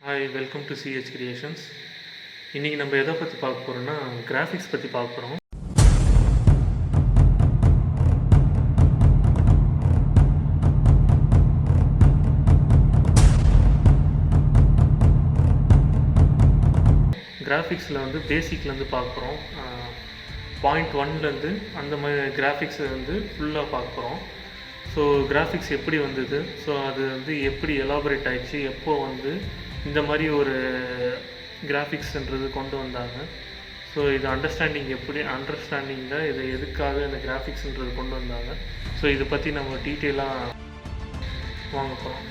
Hi, welcome to CH creations. இன்றைக்கி நம்ம எதை பற்றி பார்க்க போகிறோன்னா, கிராஃபிக்ஸ் பற்றி பார்க்க போகிறோம். கிராஃபிக்ஸில் வந்து பேசிக்லேருந்து பார்க்குறோம். பாயிண்ட் 1லேருந்து அந்த மாதிரி கிராஃபிக்ஸை வந்து ஃபுல்லாக பார்க்குறோம். ஸோ கிராஃபிக்ஸ் எப்படி வந்தது, ஸோ அது வந்து எப்படி எலாபரேட் ஆகிடுச்சு, எப்போ வந்து இந்த மாதிரி ஒரு கிராஃபிக்ஸ்ன்றது கொண்டு வந்தாங்க. ஸோ இது அண்டர்ஸ்டாண்டிங்கில் இதை எதுக்காக இந்த கிராஃபிக்ஸ்ன்றது கொண்டு வந்தாங்க. ஸோ இதை பற்றி நம்ம டீட்டெயிலாக வாங்க போகிறோம்.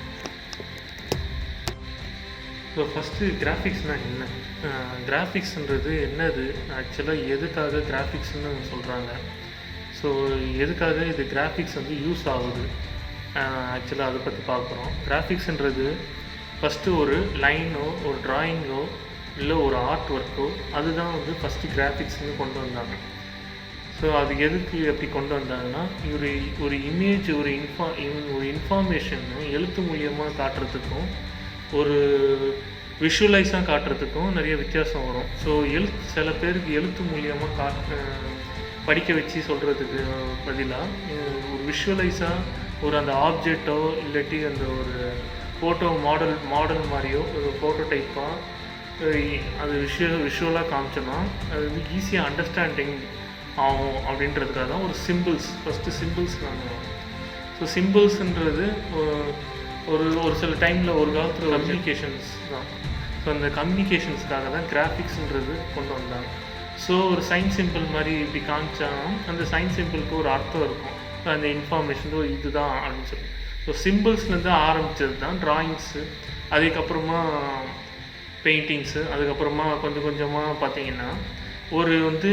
ஸோ ஃபஸ்ட்டு கிராஃபிக்ஸ்னால் என்ன, கிராஃபிக்ஸ்ன்றது என்னது, ஆக்சுவலாக எதுக்காக கிராஃபிக்ஸ்னு சொல்கிறாங்க, ஸோ எதுக்காக இது கிராஃபிக்ஸ் வந்து யூஸ் ஆகுது, ஆக்சுவலாக அதை பற்றி பார்க்குறோம். கிராஃபிக்ஸ்ன்றது ஃபஸ்ட்டு ஒரு லைனோ ஒரு ட்ராயிங்கோ இல்லை ஒரு ஆர்ட் ஒர்க்கோ, அதுதான் வந்து ஃபஸ்ட்டு கிராஃபிக்ஸ்னு கொண்டு வந்தாங்க. ஸோ அது எதுக்கு அப்படி கொண்டு வந்தாங்கன்னா, ஒரு இமேஜ் ஒரு இன்ஃபார்மேஷன் எழுத்து மூலியமாக காட்டுறதுக்கும் ஒரு விஷுவலைஸாக காட்டுறதுக்கும் நிறைய வித்தியாசம் வரும். ஸோ சில பேருக்கு எழுத்து மூலியமாக படிக்க வச்சு சொல்கிறதுக்கு பதிலாக ஒரு விஷுவலைஸாக ஒரு அந்த ஆப்ஜெக்டோ இல்லாட்டி அந்த ஒரு ஃபோட்டோ மாடல் மாதிரியோ ஒரு ஃபோட்டோ டைப்பாக அது விஷுவலாக காமிச்சோன்னா அது வந்து ஈஸியாக அண்டர்ஸ்டாண்டிங் ஆகும் அப்படின்றதுக்காக தான் ஒரு ஃபஸ்ட்டு சிம்பிள்ஸ் வாங்குவோம். ஸோ சிம்பிள்ஸுன்றது ஒரு சில டைமில் ஒரு காலத்தில் கம்யூனிகேஷன்ஸ் தான். ஸோ அந்த கம்யூனிகேஷன்ஸ்க்காக தான் கிராஃபிக்ஸுன்றது கொண்டு வந்தாங்க. ஸோ ஒரு சைன் சிம்பிள் மாதிரி இப்படி காமிச்சாலும் அந்த சைன் சிம்பிளுக்கு ஒரு அர்த்தம் இருக்கும், அந்த இன்ஃபார்மேஷன் இதுதான் அப்படின்னு சொல்லி. ஸோ சிம்பிள்ஸ்லேருந்து ஆரம்பித்தது தான் ட்ராயிங்ஸு, அதுக்கப்புறமா பெயிண்டிங்ஸு, அதுக்கப்புறமா கொஞ்சம் கொஞ்சமாக பார்த்திங்கன்னா ஒரு வந்து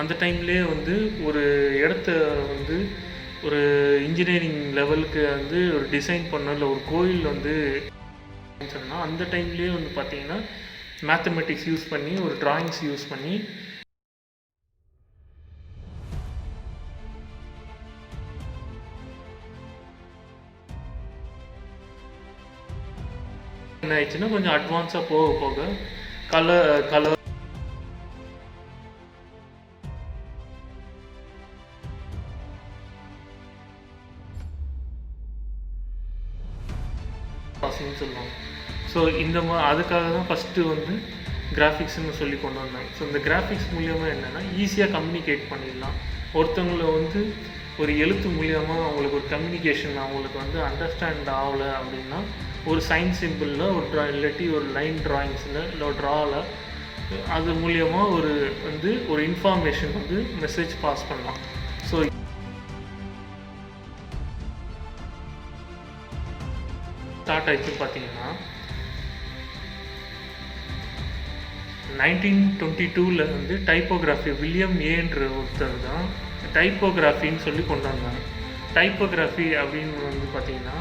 அந்த டைம்லேயே வந்து ஒரு இடத்த வந்து ஒரு இன்ஜினியரிங் லெவலுக்கு வந்து ஒரு டிசைன் பண்ண இல்லை ஒரு கோயில் வந்து சொன்னால் அந்த டைம்லேயே வந்து பார்த்திங்கன்னா மேத்தமெட்டிக்ஸ் யூஸ் பண்ணி ஒரு ட்ராயிங்ஸ் யூஸ் பண்ணி என்ன ஆயிடுச்சுன்னா கொஞ்சம் அட்வான்ஸாக போக போக கலர் சொல்லுவாங்க. ஸோ அதுக்காக தான் ஃபஸ்ட்டு வந்து கிராஃபிக்ஸ்னு சொல்லி கொண்டு வந்தாங்க. ஸோ இந்த கிராஃபிக்ஸ் மூலியமாக என்னென்னா ஈஸியாக கம்யூனிகேட் பண்ணிடலாம். ஒருத்தவங்களை வந்து ஒரு எழுத்து மூலியமாக அவங்களுக்கு ஒரு கம்யூனிகேஷன் அவங்களுக்கு வந்து அண்டர்ஸ்டாண்ட் ஆகலை அப்படின்னா ஒரு சைன் சிம்பிளில் ஒரு இல்லாட்டி ஒரு லைன் ட்ராயிங்ஸில் இல்லை ஒரு ட்ராவில் அது மூலியமாக ஒரு இன்ஃபார்மேஷன் வந்து மெசேஜ் பாஸ் பண்ணலாம். ஸோ ஸ்டார்ட் ஆகிடுச்சு பார்த்தீங்கன்னா 1922 வந்து டைப்போகிராஃபி வில்லியம் ஏன்ற ஒருத்தர் தான் டைப்போகிராஃபின்னு சொல்லி கொண்டு வந்தாங்க. டைப்போகிராஃபி அப்படின்னு வந்து பார்த்திங்கன்னா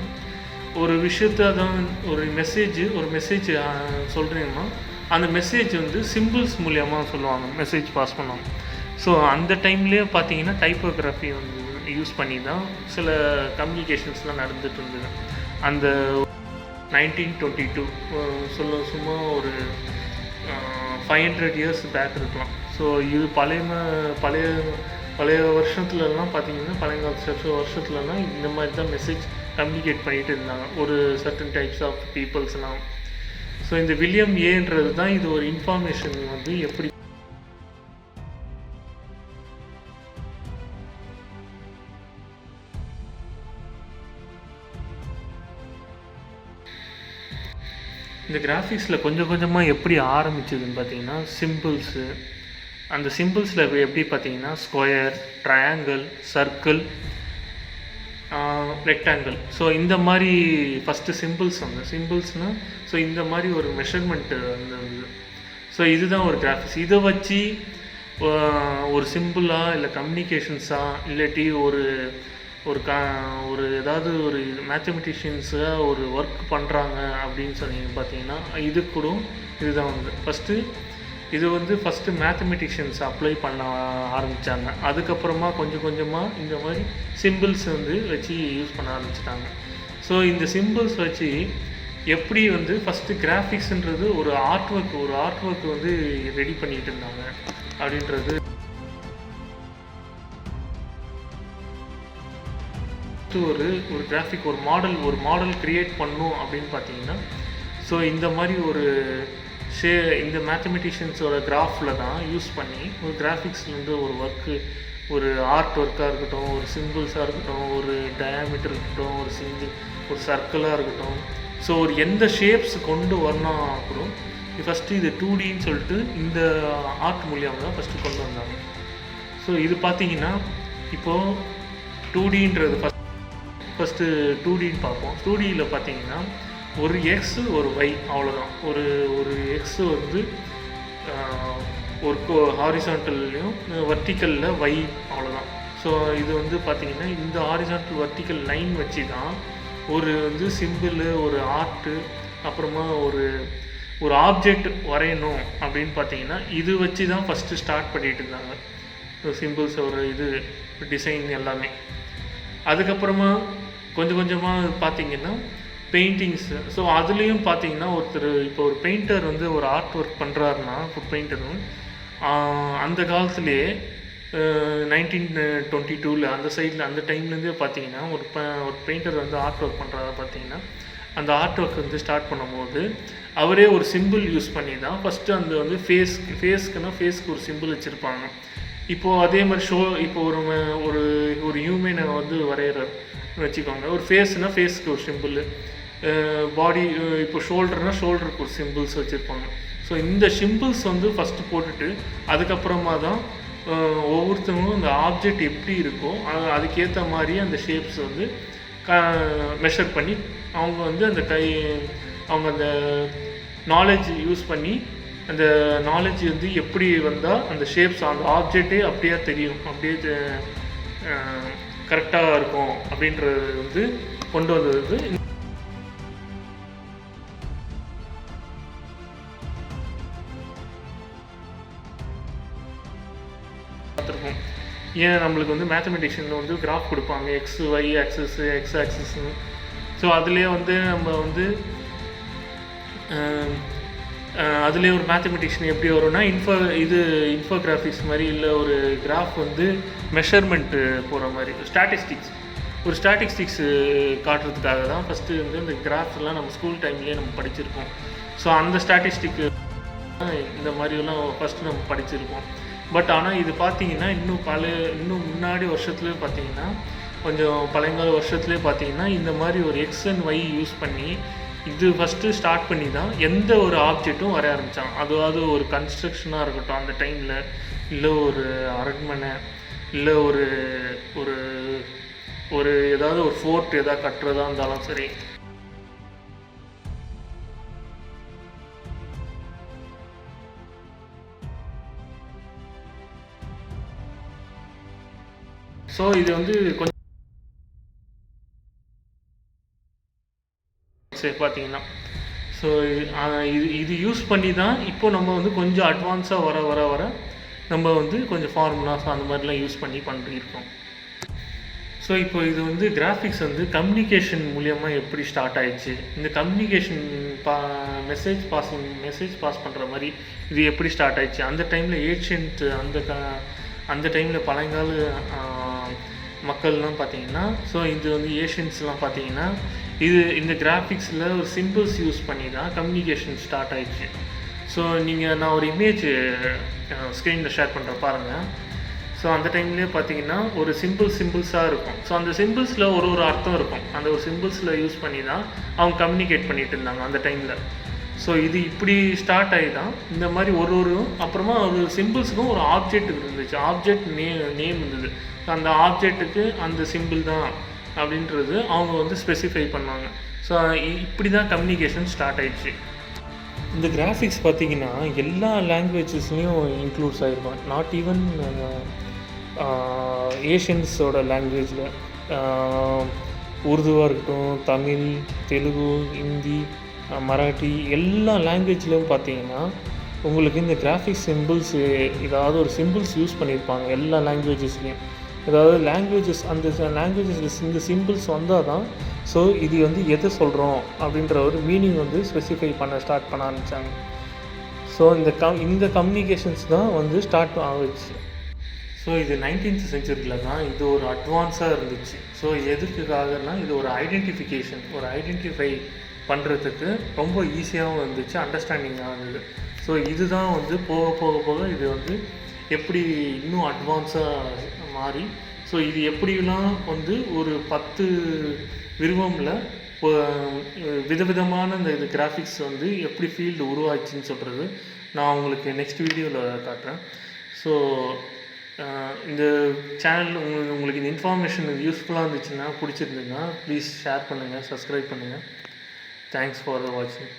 ஒரு விஷயத்த தான் ஒரு மெசேஜ் சொல்கிறீங்கன்னா அந்த மெசேஜ் வந்து சிம்பிள்ஸ் மூலியமாக சொல்லுவாங்க, மெசேஜ் பாஸ் பண்ணுவாங்க. ஸோ அந்த டைம்லேயே பார்த்தீங்கன்னா டைப்போகிராஃபி வந்து யூஸ் பண்ணி தான் சில கம்யூனிகேஷன்ஸ்லாம் நடந்துகிட்டு இருந்தது. அந்த 1922 சும்மா ஒரு 500 இயர்ஸ் பேக் இருக்கலாம். ஸோ இது பழைய வருஷத்துலலாம் பார்த்தீங்கன்னா பழைய வருஷத்துலலாம் இந்த மாதிரி தான் மெசேஜ் கம்யூனிகேட் பண்ணிகிட்டு இருந்தாங்க ஒரு சர்டன் டைப்ஸ் ஆஃப் பீப்புள்ஸ்லாம். ஸோ இந்த வில்லியம் ஏன்றது தான் இது ஒரு இன்ஃபார்மேஷன் வந்து எப்படி இந்த கிராஃபிக்ஸில் கொஞ்சம் கொஞ்சமாக எப்படி ஆரம்பிச்சதுன்னு பார்த்தீங்கன்னா சிம்பிள்ஸு, அந்த சிம்பிள்ஸில் எப்படி பார்த்தீங்கன்னா square, triangle, circle, rectangle. So இந்த மாதிரி ஃபஸ்ட்டு சிம்பிள்ஸ்னால் ஸோ இந்த மாதிரி ஒரு மெஷர்மெண்ட்டு வந்து ஸோ இதுதான் ஒரு கிராஃபிக்ஸ். இதை வச்சு ஒரு சிம்பிளாக இல்லை கம்யூனிகேஷன்ஸாக இல்லாட்டி ஒரு ஏதாவது ஒரு மேத்தமெட்டிஷியன்ஸாக ஒரு ஒர்க் பண்ணுறாங்க அப்படின்னு சொன்னீங்க பார்த்தீங்கன்னா இது கூட இதுதான் வந்து ஃபஸ்ட்டு மேத்தமெட்டிஷியன்ஸ் அப்ளை பண்ண ஆரம்பித்தாங்க. அதுக்கப்புறமா கொஞ்சம் கொஞ்சமாக இந்த மாதிரி சிம்பிள்ஸ் வந்து வச்சு யூஸ் பண்ண ஆரம்பிச்சிட்டாங்க. ஸோ இந்த சிம்பிள்ஸ் வச்சு எப்படி வந்து ஃபஸ்ட்டு கிராஃபிக்ஸ்ன்றது ஒரு ஆர்ட் ஒர்க் வந்து ரெடி பண்ணிகிட்டு இருந்தாங்க அப்படின்றது ஒரு கிராஃபிக் ஒரு மாடல் க்ரியேட் பண்ணும் அப்படின்னு பார்த்தீங்கன்னா, ஸோ இந்த மாதிரி இந்த மேத்தமெட்டிஷியன்ஸோட கிராஃபில் தான் யூஸ் பண்ணி ஒரு கிராஃபிக்ஸ்லேருந்து ஒரு ஒர்க்கு, ஒரு ஆர்ட் ஒர்க்காக இருக்கட்டும், ஒரு சிம்பிள்ஸாக இருக்கட்டும், ஒரு டயாமீட்டர் இருக்கட்டும், ஒரு சர்க்கிளாக இருக்கட்டும், ஸோ ஒரு எந்த ஷேப்ஸ் கொண்டு வரணும் கூட ஃபஸ்ட்டு இது 2Dன்னு சொல்லிட்டு இந்த ஆர்ட் மூலியமாக தான் ஃபஸ்ட்டு கொண்டு வந்தாங்க. ஸோ இது பார்த்தீங்கன்னா இப்போது 2Dன்றது ஃபஸ்ட்டு 2Dன்னு பார்ப்போம். 2Dயில் பார்த்தீங்கன்னா ஒரு எக்ஸு ஒரு ஒய் அவ்வளோதான். ஒரு எக்ஸு வந்து ஒரு ஹாரிசான்டல்லையும் வர்டிக்கலில் ஒய் அவ்வளோதான். ஸோ இது வந்து பார்த்திங்கன்னா இந்த ஹாரிசான்டல் வர்டிக்கல் லைன் வச்சு தான் ஒரு வந்து சிம்பிள், ஒரு ஆர்ட்டு, அப்புறமா ஒரு ஆப்ஜெக்ட் வரையணும் அப்படின்னு பார்த்தீங்கன்னா இது வச்சு தான் ஃபஸ்ட்டு ஸ்டார்ட் பண்ணிகிட்டு இருந்தாங்க. சிம்பிள்ஸ் டிசைன் எல்லாமே. அதுக்கப்புறமா கொஞ்சம் கொஞ்சமாக பார்த்தீங்கன்னா பெயிண்டிங்ஸு. ஸோ அதுலேயும் பார்த்தீங்கன்னா இப்போ ஒரு பெயிண்டர் வந்து ஒரு ஆர்ட் ஒர்க் பண்ணுறாருன்னா, ஃபுட் பெயிண்டரும் அந்த காலத்துலேயே 1922 அந்த சைடில் அந்த டைம்லேருந்தே பார்த்தீங்கன்னா ஒரு பெயிண்டர் வந்து ஆர்ட் ஒர்க் பண்ணுறாரு பார்த்தீங்கன்னா, அந்த ஆர்ட் ஒர்க் வந்து ஸ்டார்ட் பண்ணும்போது அவரே ஒரு சிம்பிள் யூஸ் பண்ணி தான் ஃபஸ்ட்டு அந்த வந்து ஃபேஸ்க்கு ஒரு சிம்பிள் வச்சுருப்பாங்க. இப்போது அதே மாதிரி இப்போ ஒரு ஹியூமனை வந்து வரைகிறார் வச்சுக்கோங்க. ஒரு ஃபேஸ்க்கு ஒரு சிம்பிள், பாடி இப்போ ஷோல்டருக்கு ஒரு சிம்பிள்ஸ் வச்சுருப்பாங்க. ஸோ இந்த சிம்பிள்ஸ் வந்து ஃபஸ்ட்டு போட்டுட்டு அதுக்கப்புறமா தான் ஒவ்வொருத்தவங்களும் அந்த ஆப்ஜெக்ட் எப்படி இருக்கோ அதுக்கேற்ற மாதிரி அந்த ஷேப்ஸ் வந்து மெஷர் பண்ணி அவங்க வந்து அவங்க அந்த நாலேஜ் யூஸ் பண்ணி அந்த நாலேஜ் வந்து எப்படி வந்தால் அந்த ஷேப்ஸ் அந்த ஆப்ஜெக்டே அப்படியே தெரியும், அப்படியே கரெக்டாக இருக்கும் அப்படின்றது வந்து கொண்டு வந்தது. பார்த்துருக்கோம். ஏன் நம்மளுக்கு வந்து மேத்தமெட்டிஷியனில் வந்து கிராஃப் கொடுப்பாங்க, எக்ஸ் ஒய் ஆக்சிஸ், எக்ஸ் ஆக்சிஸ்னு. ஸோ அதுலேயே வந்து நம்ம வந்து அதுலேயே ஒரு மேத்தமெட்டிஷியன் எப்படி வரும்னா இன்ஃபோகிராஃபிக்ஸ் மாதிரி, இல்லை ஒரு கிராஃப் வந்து மெஷர்மெண்ட்டு போகிற மாதிரி ஸ்டாட்டிஸ்டிக்ஸு காட்டுறதுக்காக தான் ஃபஸ்ட்டு வந்து இந்த கிராஃப்லாம் நம்ம ஸ்கூல் டைம்லேயே நம்ம படிச்சிருக்கோம். ஸோ அந்த ஸ்டாட்டிஸ்டிக்கு இந்த மாதிரியெல்லாம் ஃபஸ்ட்டு நம்ம படிச்சிருக்கோம். பட் ஆனால் இது பார்த்தீங்கன்னா இன்னும் முன்னாடி வருஷத்துலேயே பார்த்தீங்கன்னா, கொஞ்சம் பழையங்கால வருஷத்துலேயே பார்த்தீங்கன்னா இந்த மாதிரி ஒரு எக்ஸ் அண்ட் ஒய் யூஸ் பண்ணி இது ஃபஸ்ட்டு ஸ்டார்ட் பண்ணி தான் எந்த ஒரு ஆப்ஜெக்ட்டும் வரைய ஆரம்பித்தாங்க. அதாவது ஒரு கன்ஸ்ட்ரக்ஷனாக இருக்கட்டும் அந்த டைமில், இல்லை ஒரு அரண்மனை, இல்லை ஒரு ஏதாவது ஒரு ஃபோர்ட் எதாவது கட்டுறதா இருந்தாலும் சரி. ஸோ இது வந்து கொஞ்சம் சரி பார்த்தீங்கன்னா, ஸோ இது யூஸ் பண்ணி தான் இப்போ நம்ம வந்து கொஞ்சம் அட்வான்ஸாக வர நம்ம வந்து கொஞ்சம் ஃபார்முலாஸ் அந்த மாதிரிலாம் யூஸ் பண்ணி பண்ணிருக்கோம். ஸோ இப்போ இது வந்து கிராஃபிக்ஸ் வந்து கம்யூனிகேஷன் மூலியமாக எப்படி ஸ்டார்ட் ஆயிடுச்சு, இந்த கம்யூனிகேஷன் மெசேஜ் பாஸ் பண்ணுற மாதிரி இது எப்படி ஸ்டார்ட் ஆயிடுச்சு, அந்த டைமில் ஏன்ஷியன்ட் அந்த டைமில் பழங்கால மக்கள்லாம் பார்த்தீங்கன்னா, ஸோ இது வந்து ஏஷியன்ஸ்லாம் பார்த்தீங்கன்னா இந்த கிராஃபிக்ஸில் ஒரு சிம்பிள்ஸ் யூஸ் பண்ணி தான் கம்யூனிகேஷன் ஸ்டார்ட் ஆயிடுச்சு. ஸோ நான் ஒரு இமேஜ் ஸ்க்ரீனில் ஷேர் பண்ணுறேன் பாருங்கள். ஸோ அந்த டைம்லேயே பார்த்தீங்கன்னா ஒரு சிம்பிள்ஸாக இருக்கும். ஸோ அந்த சிம்பிள்ஸில் ஒரு அர்த்தம் இருக்கும். அந்த ஒரு சிம்பிள்ஸில் யூஸ் பண்ணி தான் அவங்க கம்யூனிகேட் பண்ணிகிட்டு இருந்தாங்க அந்த டைமில். ஸோ இது இப்படி ஸ்டார்ட் ஆகி தான் இந்த மாதிரி அப்புறமா ஒரு சிம்பிள்ஸுக்கும் ஒரு ஆப்ஜெக்ட் இருந்துச்சு, ஆப்ஜெக்ட் நேம் இருந்தது. அந்த ஆப்ஜெக்ட்டுக்கு அந்த சிம்பிள் தான் அப்படின்றது அவங்க வந்து ஸ்பெசிஃபை பண்ணாங்க. ஸோ இப்படி தான் கம்யூனிகேஷன் ஸ்டார்ட் ஆயிடுச்சு. இந்த கிராஃபிக்ஸ் பார்த்திங்கன்னா எல்லா லாங்குவேஜஸ்லேயும் இன்க்ளூட்ஸ் ஆகிருக்கும். நாட் ஈவன் ஏஷியன்ஸோட லாங்குவேஜில் உருதுவாக இருக்கட்டும், தமிழ், தெலுங்கு, ஹிந்தி, மராட்டி எல்லா லாங்குவேஜ்லேயும் பார்த்தீங்கன்னா உங்களுக்கு இந்த கிராஃபிக்ஸ் சிம்பிள்ஸு ஏதாவது ஒரு சிம்பிள்ஸ் யூஸ் பண்ணியிருப்பாங்க எல்லா லாங்குவேஜஸ்லேயும். ஏதாவது லாங்குவேஜஸ் இந்த சிம்பிள்ஸ் வந்தால் தான் ஸோ இது வந்து எது சொல்கிறோம் அப்படின்ற ஒரு மீனிங் வந்து ஸ்பெசிஃபை பண்ண ஸ்டார்ட் பண்ண ஆரம்பித்தாங்க. ஸோ இந்த கம்யூனிகேஷன்ஸ் தான் வந்து ஸ்டார்ட் ஆகிடுச்சு. ஸோ இது 19th செஞ்சுரியில் தான் இது ஒரு அட்வான்ஸாக இருந்துச்சு. ஸோ எதுக்காகனா இது ஒரு ஐடென்டிஃபை பண்ணுறதுக்கு ரொம்ப ஈஸியாகவும் இருந்துச்சு, அண்டர்ஸ்டாண்டிங்காக இருந்தது. ஸோ இதுதான் வந்து போக இது வந்து எப்படி இன்னும் அட்வான்ஸாக மாறி, ஸோ இது எப்படிலாம் வந்து ஒரு 10 விருவமில் விதவிதமான இது கிராஃபிக்ஸ் வந்து எப்படி ஃபீல்டு உருவாச்சுன்னு சொல்கிறது நான் உங்களுக்கு நெக்ஸ்ட் வீடியோவில் காட்டுறேன். ஸோ இந்த சேனல் உங்களுக்கு இந்த இன்ஃபார்மேஷன் யூஸ்ஃபுல்லாக இருந்துச்சுன்னா, பிடிச்சிருந்துன்னா ப்ளீஸ் ஷேர் பண்ணுங்கள், சப்ஸ்கிரைப் பண்ணுங்கள். தேங்க்ஸ் ஃபார் வாட்சிங்.